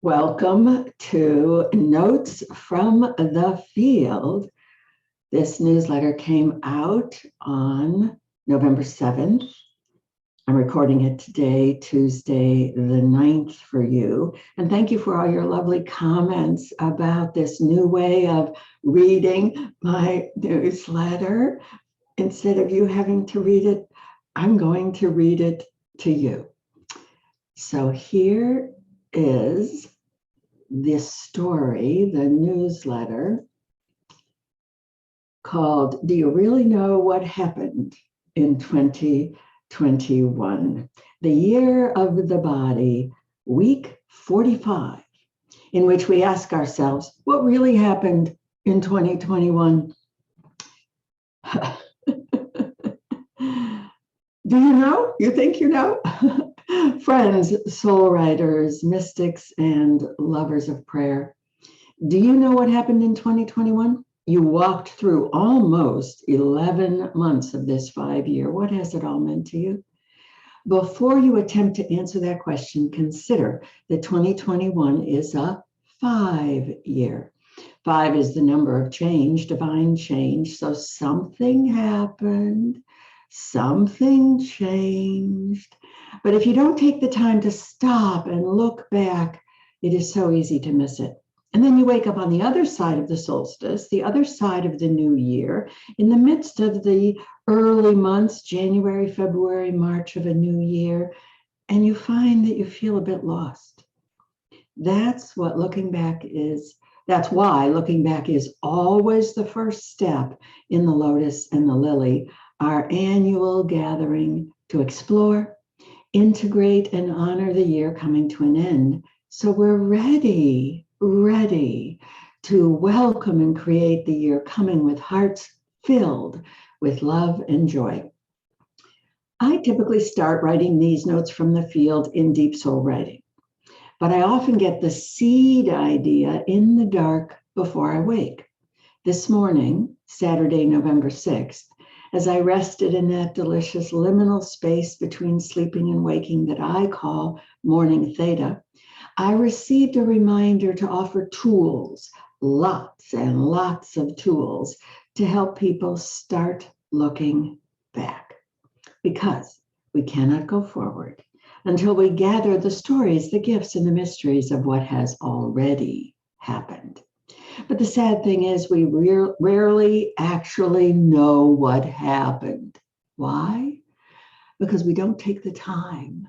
Welcome to Notes from the Field. This newsletter came out on November 7th. I'm recording it today, Tuesday the 9th for you. And thank you for all your lovely comments about this new way of reading my newsletter. Instead of you having to read it, I'm going to read it to you. So here is this story, the newsletter, called Do You Really Know What Happened in 2021? The Year of the Body, week 45, in which we ask ourselves, what really happened in 2021? Do you know? You think you know? Friends, soul writers, mystics, and lovers of prayer, do you know what happened in 2021? You walked through almost 11 months of this 5-year. What has it all meant to you? Before you attempt to answer that question, consider that 2021 is a 5-year. 5 is the number of change, divine change. So something happened, something changed. But if you don't take the time to stop and look back, it is so easy to miss it. And then you wake up on the other side of the solstice, the other side of the new year, in the midst of the early months, January, February, March of a new year, and you find that you feel a bit lost. That's what looking back is. That's why looking back is always the first step in the Lotus and the Lily, our annual gathering to explore, integrate, and honor the year coming to an end. So we're ready to welcome and create the year coming with hearts filled with love and joy. I typically start writing these notes from the field in deep soul writing, but I often get the seed idea in the dark before I wake. This morning, Saturday, November 6th, as I rested in that delicious liminal space between sleeping and waking that I call morning theta, I received a reminder to offer tools, lots and lots of tools, to help people start looking back. Because we cannot go forward until we gather the stories, the gifts, and the mysteries of what has already happened. But the sad thing is we rarely actually know what happened. Why? Because we don't take the time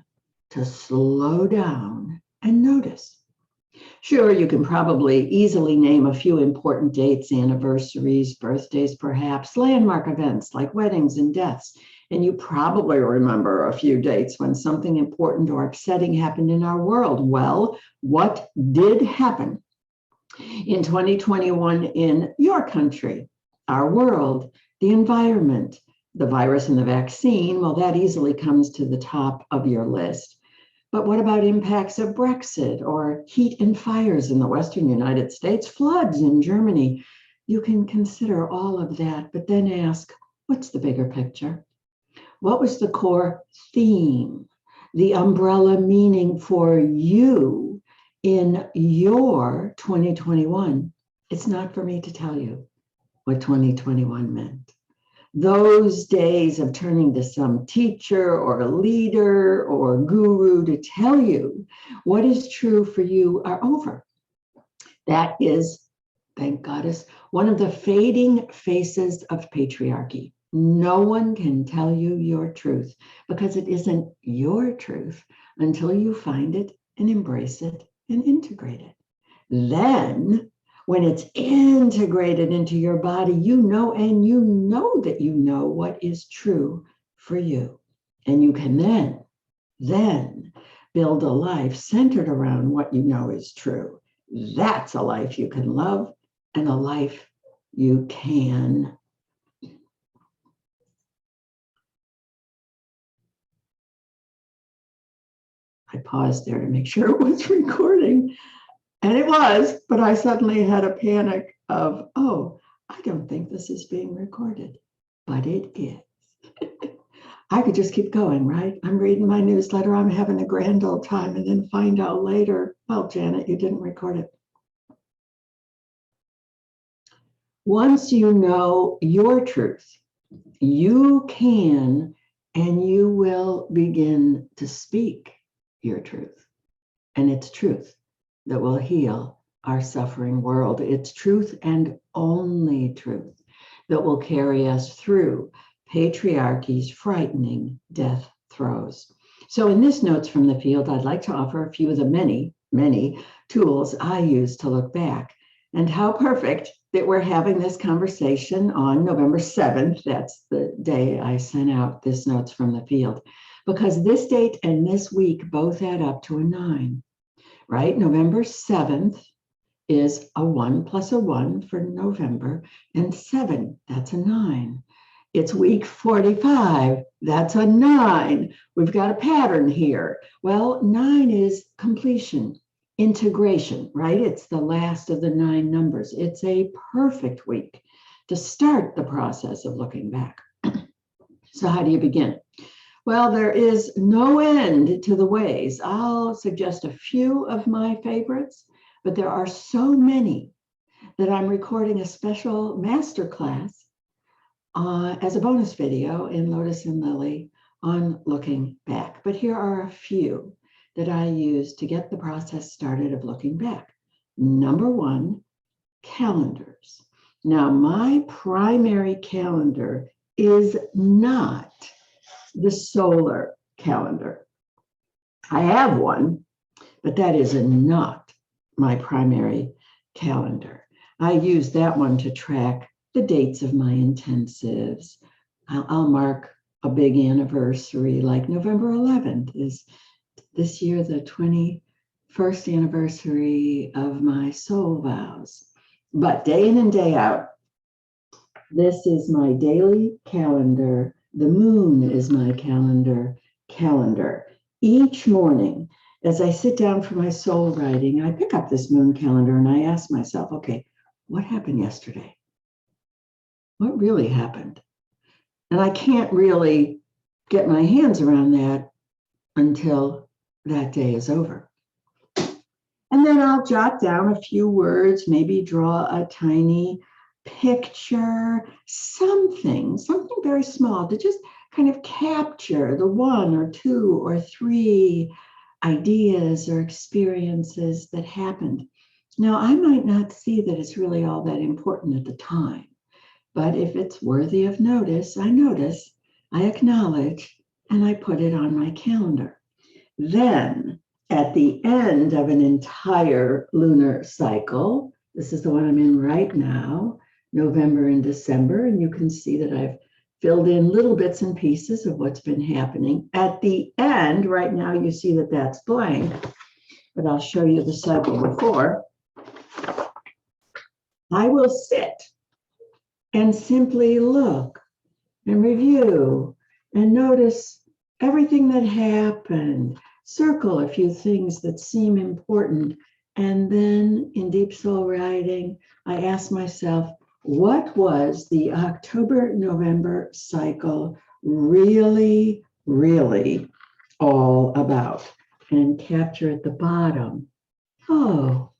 to slow down and notice. Sure, you can probably easily name a few important dates, anniversaries, birthdays, perhaps, landmark events like weddings and deaths. And you probably remember a few dates when something important or upsetting happened in our world. Well, what did happen in 2021 in your country, our world, the environment, the virus and the vaccine? Well, that easily comes to the top of your list. But what about impacts of Brexit or heat and fires in the Western United States, floods in Germany? You can consider all of that, but then ask, what's the bigger picture? What was the core theme, the umbrella meaning for you in your 2021? It's not for me to tell you what 2021 meant. Those days of turning to some teacher or a leader or guru to tell you what is true for you are over. That is, thank goddess, one of the fading faces of patriarchy. No one can tell you your truth because it isn't your truth until you find it and embrace it and integrate it. Then, when it's integrated into your body, you know that you know what is true for you. And you can then build a life centered around what you know is true. That's a life you can love and a life you can. I paused there to make sure it was recording. And it was, but I suddenly had a panic of, oh, I don't think this is being recorded, but it is. I could just keep going, right? I'm reading my newsletter, I'm having a grand old time, and then find out later, well, Janet, you didn't record it. Once you know your truth, you can and you will begin to speak your truth. And it's truth that will heal our suffering world. It's truth and only truth that will carry us through patriarchy's frightening death throes. So in this Notes from the Field, I'd like to offer a few of the many, many tools I use to look back. And how perfect that we're having this conversation on November 7th. That's the day I sent out this Notes from the Field, because this date and this week both add up to a 9, right? November 7th is a 1 plus a 1 for November, and 7, that's a 9. It's week 45, that's a 9. We've got a pattern here. Well, 9 is completion, integration, right? It's the last of the 9 numbers. It's a perfect week to start the process of looking back. So how do you begin? Well, there is no end to the ways. I'll suggest a few of my favorites, but there are so many that I'm recording a special masterclass as a bonus video in Lotus and Lily on looking back. But here are a few that I use to get the process started of looking back. Number 1, calendars. Now, my primary calendar is not the solar calendar. I have one, but that is not my primary calendar. I use that one to track the dates of my intensives. I'll mark a big anniversary, like November 11th is this year the 21st anniversary of my soul vows. But day in and day out, this is my daily calendar. The moon is my calendar. Each morning, as I sit down for my soul writing, I pick up this moon calendar and I ask myself, okay, what happened yesterday? What really happened? And I can't really get my hands around that until that day is over. And then I'll jot down a few words, maybe draw a tiny picture, something very small to just kind of capture the 1 or 2 or 3 ideas or experiences that happened. Now, I might not see that it's really all that important at the time, but if it's worthy of notice, I acknowledge, and I put it on my calendar. Then, at the end of an entire lunar cycle, this is the one I'm in right now, November and December, and you can see that I've filled in little bits and pieces of what's been happening. At the end, right now, you see that that's blank, but I'll show you the cycle before. I will sit and simply look and review and notice everything that happened, circle a few things that seem important, and then in deep soul writing, I ask myself, what was the October-November cycle really, really all about? And capture at the bottom, oh,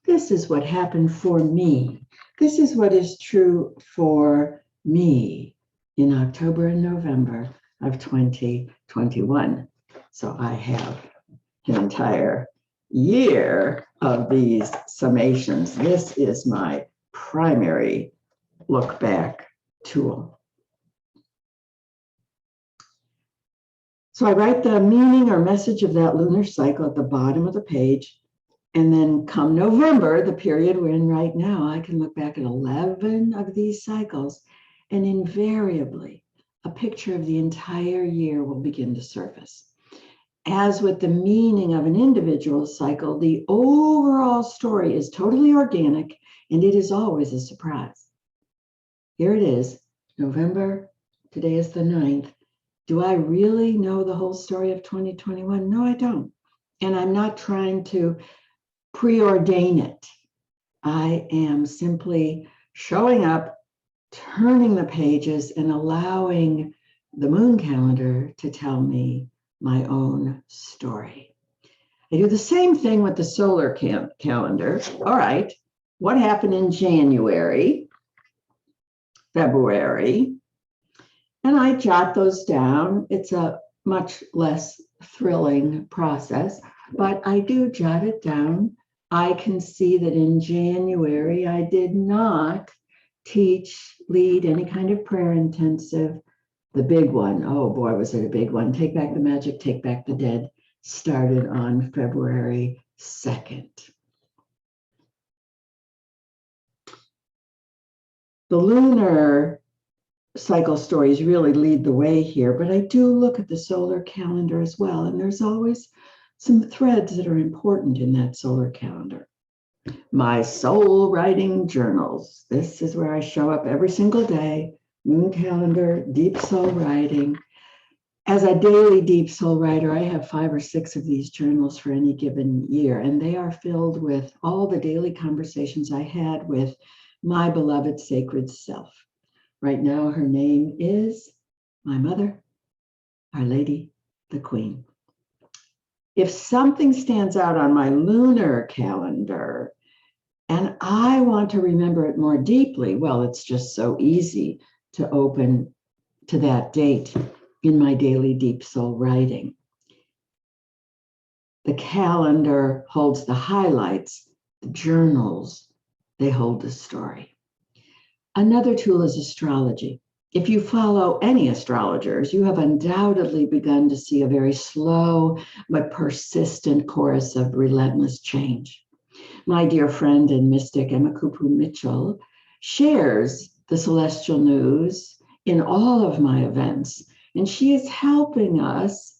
this is what happened for me. This is what is true for me in October and November of 2021. So I have an entire year of these summations. This is my primary look back tool. So I write the meaning or message of that lunar cycle at the bottom of the page. And then come November, the period we're in right now, I can look back at 11 of these cycles, and invariably a picture of the entire year will begin to surface. As with the meaning of an individual cycle, the overall story is totally organic, and it is always a surprise. Here it is, November, today is the 9th. Do I really know the whole story of 2021? No, I don't. And I'm not trying to preordain it. I am simply showing up, turning the pages, and allowing the moon calendar to tell me my own story. I do the same thing with the solar calendar. All right, what happened in January, February? And I jot those down. It's a much less thrilling process, but I do jot it down. I can see that in January, I did not lead any kind of prayer intensive. The big one, oh boy, was it a big one. Take Back the Magic, Take Back the Dead started on February 2nd. The lunar cycle stories really lead the way here, but I do look at the solar calendar as well. And there's always some threads that are important in that solar calendar. My soul writing journals. This is where I show up every single day. Moon calendar, deep soul writing. As a daily deep soul writer, I have 5 or 6 of these journals for any given year, and they are filled with all the daily conversations I had with my beloved sacred self. Right now, her name is my mother, Our Lady, the Queen. If something stands out on my lunar calendar and I want to remember it more deeply, well, it's just so easy to open to that date in my daily deep soul writing. The calendar holds the highlights, the journals, they hold the story. Another tool is astrology. If you follow any astrologers, you have undoubtedly begun to see a very slow but persistent course of relentless change. My dear friend and mystic Emma Kupu Mitchell shares the celestial news in all of my events, and she is helping us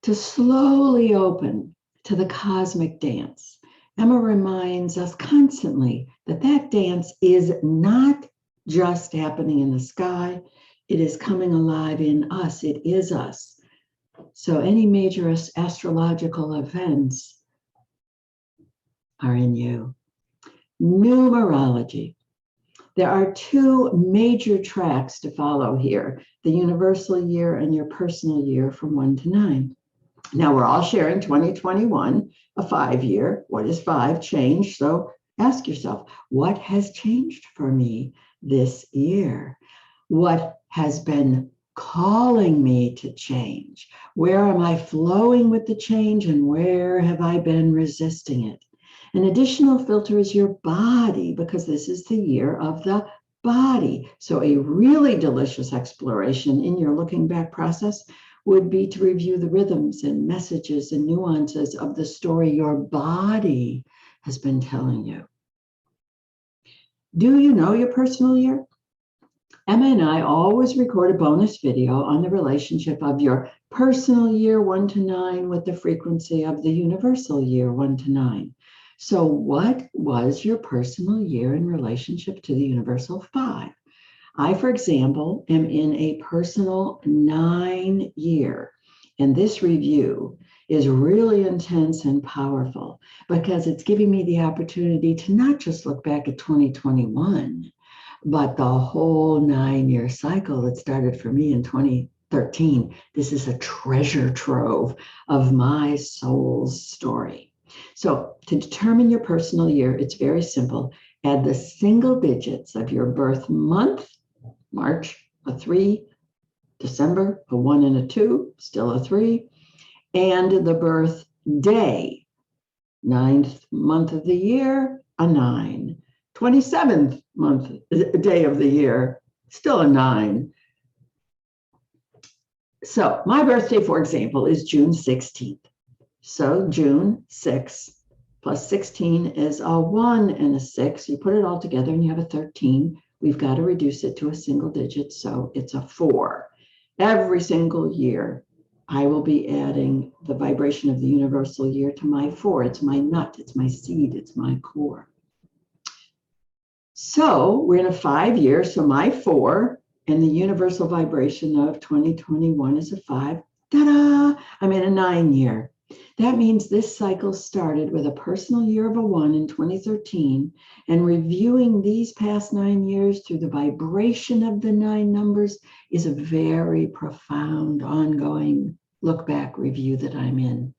to slowly open to the cosmic dance. Emma reminds us constantly that that dance is not just happening in the sky, it is coming alive in us, it is us. So any major astrological events are in you. Numerology. There are 2 major tracks to follow here, the universal year and your personal year from 1 to 9. Now we're all sharing 2021, a 5-year. What is 5? Change. So ask yourself, what has changed for me this year? What has been calling me to change? Where am I flowing with the change and where have I been resisting it? An additional filter is your body, because this is the year of the body. So a really delicious exploration in your looking back process would be to review the rhythms and messages and nuances of the story your body has been telling you. Do you know your personal year? Emma and I always record a bonus video on the relationship of your personal year 1 to 9 with the frequency of the universal year 1 to 9. So what was your personal year in relationship to the universal 5? I, for example, am in a personal 9 year, and this review is really intense and powerful because it's giving me the opportunity to not just look back at 2021, but the whole 9-year cycle that started for me in 2013. This is a treasure trove of my soul's story. So to determine your personal year, it's very simple. Add the single digits of your birth month, March, a 3, December, a 1 and a 2, still a 3, and the birth day, 9th month of the year, a 9, 27th day of the year, still a 9. So my birthday, for example, is June 16th. So June 6 plus 16 is a 1 and a 6. You put it all together and you have a 13. We've got to reduce it to a single digit, so it's a 4. Every single year, I will be adding the vibration of the universal year to my 4. It's my nut, it's my seed, it's my core. So we're in a 5 year, so my 4 and the universal vibration of 2021 is a 5. Ta-da! I'm in a 9 year. That means this cycle started with a personal year of a 1 in 2013, and reviewing these past 9 years through the vibration of the 9 numbers is a very profound, ongoing look back review that I'm in.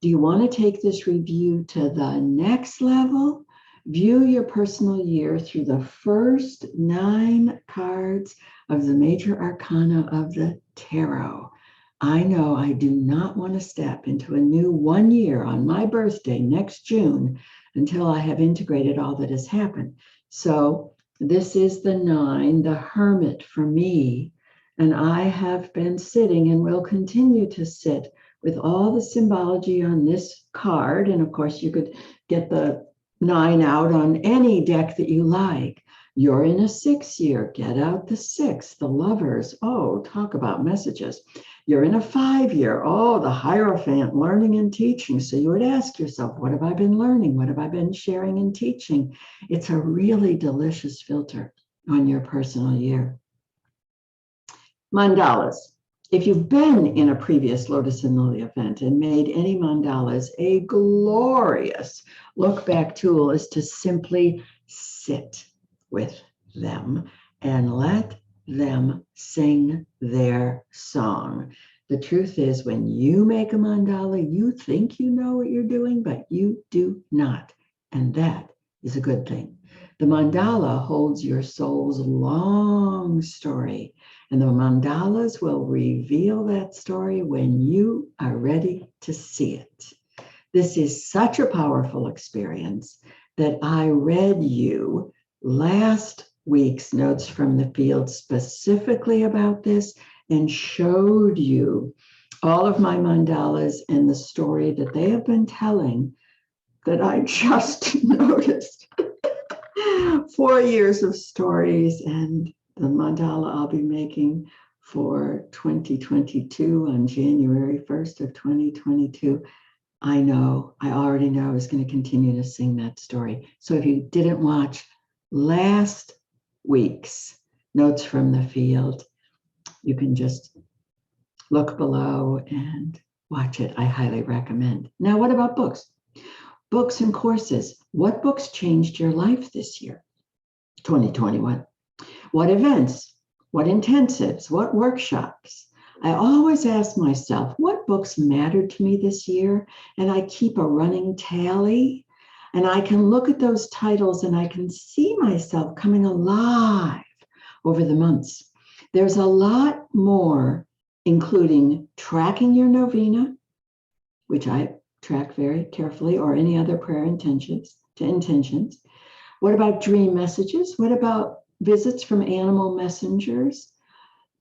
Do you want to take this review to the next level? View your personal year through the first 9 cards of the major arcana of the tarot. I know I do not want to step into a new 1 year on my birthday next June until I have integrated all that has happened. So this is the 9, the Hermit for me. And I have been sitting and will continue to sit with all the symbology on this card. And of course, you could get the 9 out on any deck that you like. You're in a 6 year, get out the 6, the Lovers. Oh, talk about messages. You're in a 5 year, oh, the Hierophant, learning and teaching. So you would ask yourself, what have I been learning? What have I been sharing and teaching? It's a really delicious filter on your personal year. Mandalas. If you've been in a previous Lotus and Lily event and made any mandalas, a glorious look back tool is to simply sit with them and let them sing their song. The truth is, when you make a mandala, you think you know what you're doing, but you do not. And that is a good thing. The mandala holds your soul's long story, and the mandalas will reveal that story when you are ready to see it. This is such a powerful experience that I read you last week's notes from the field specifically about this and showed you all of my mandalas and the story that they have been telling that I just noticed. 4 years of stories and the mandala I'll be making for 2022 on January 1st of 2022. I already know is going to continue to sing that story. So if you didn't watch last week's notes from the field, you can just look below and watch it. I highly recommend. Now, what about books? Books and courses. What books changed your life this year, 2021? What events? What intensives? What workshops? I always ask myself, what books mattered to me this year? And I keep a running tally. And I can look at those titles and I can see myself coming alive over the months. There's a lot more, including tracking your novena, which I track very carefully, or any other prayer intentions. What about dream messages? What about visits from animal messengers?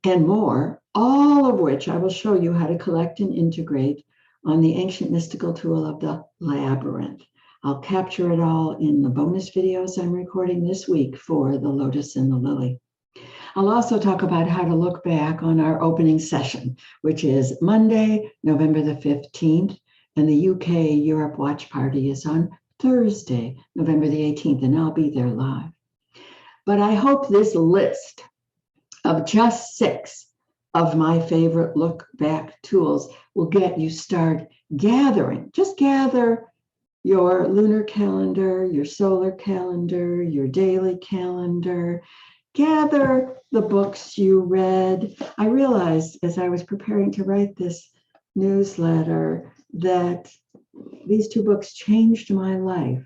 And more, all of which I will show you how to collect and integrate on the ancient mystical tool of the labyrinth. I'll capture it all in the bonus videos I'm recording this week for the Lotus and the Lily. I'll also talk about how to look back on our opening session, which is Monday, November the 15th, and the UK Europe Watch Party is on Thursday, November the 18th, and I'll be there live. But I hope this list of just 6 of my favorite look back tools will get you started gathering. Just gather your lunar calendar, your solar calendar, your daily calendar. Gather the books you read. I realized as I was preparing to write this newsletter that these 2 books changed my life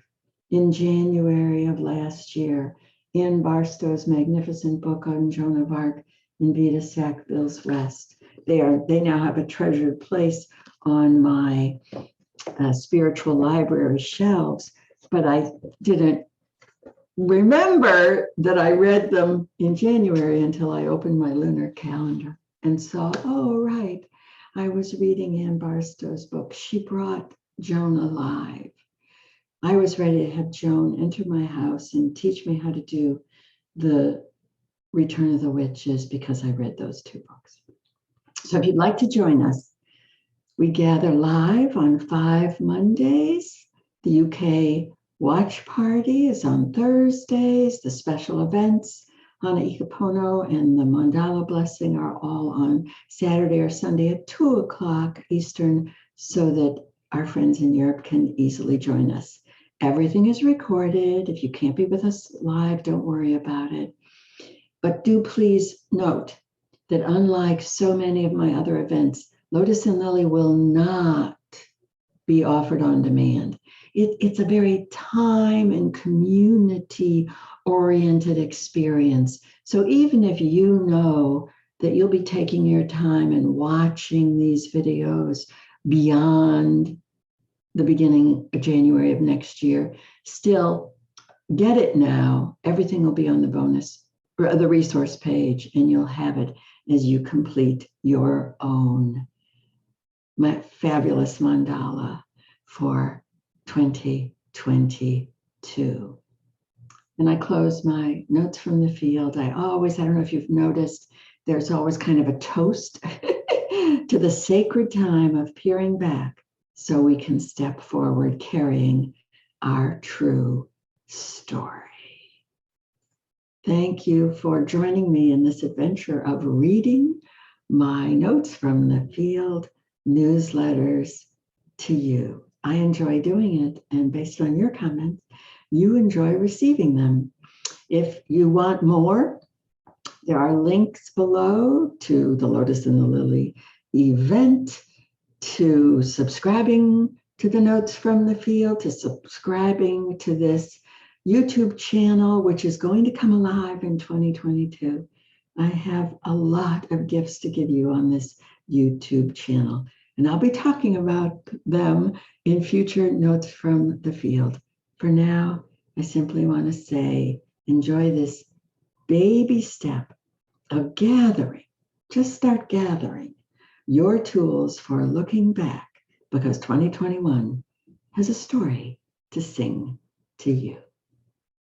in January of last year. Ian Barstow's magnificent book on Joan of Arc and Vita Sackville's Rest. They now have a treasured place on my spiritual library shelves, but I didn't remember that I read them in January until I opened my lunar calendar and saw, oh, right, I was reading Anne Barstow's book. She brought Joan alive. I was ready to have Joan enter my house and teach me how to do the Return of the Witches because I read those 2 books. So if you'd like to join us, we gather live on 5 Mondays. The UK Watch Party is on Thursdays. The special events, Hana Ikapono and the Mandala Blessing, are all on Saturday or Sunday at 2 o'clock Eastern so that our friends in Europe can easily join us. Everything is recorded. If you can't be with us live, don't worry about it. But do please note that unlike so many of my other events, Lotus and Lily will not be offered on demand. It's a very time and community oriented experience. So even if you know that you'll be taking your time and watching these videos beyond the beginning of January of next year, still get it now. Everything will be on the bonus or the resource page, and you'll have it as you complete your own fabulous mandala for 2022. And I close my notes from the field. I don't know if you've noticed, there's always kind of a toast to the sacred time of peering back so we can step forward carrying our true story. Thank you for joining me in this adventure of reading my notes from the field newsletters to you. I enjoy doing it, and based on your comments, you enjoy receiving them. If you want more, there are links below to the Lotus and the Lily event, to subscribing to the notes from the field, to subscribing to this YouTube channel, which is going to come alive in 2022. I have a lot of gifts to give you on this YouTube channel, and I'll be talking about them in future notes from the field. For now, I simply want to say, enjoy this baby step of gathering. Just start gathering your tools for looking back, because 2021 has a story to sing to you.